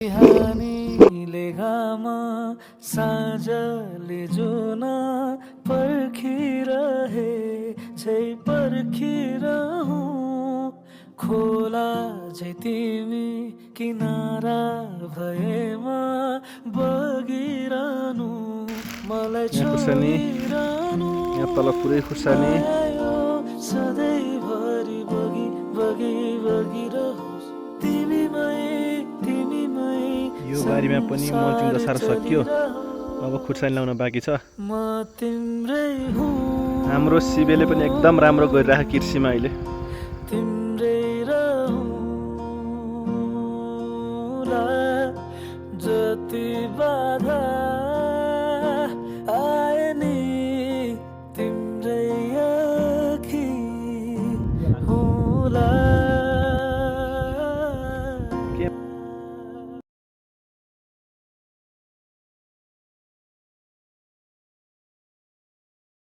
बिहानीले घाम साँझले जुन पर्खिरहे झै पर्खिरहूँ खोला झै तिमी किनारा भएमा बगिरहनु मलाई छोडिरहनु यहाँ तल पुरै खुर्सानी सधैँभरि बगी बगी बगिरहोस् तिमीमै तिमीमै यो बारीमा पनि मल्चिङ दसार सकियो अब खुर्सानी लाउन बाँकी छ म तिम्रै हुँ हाम्रो शिवेले पनि एकदम राम्रो गरिरहेको कृषिमा अहिले तिम्रो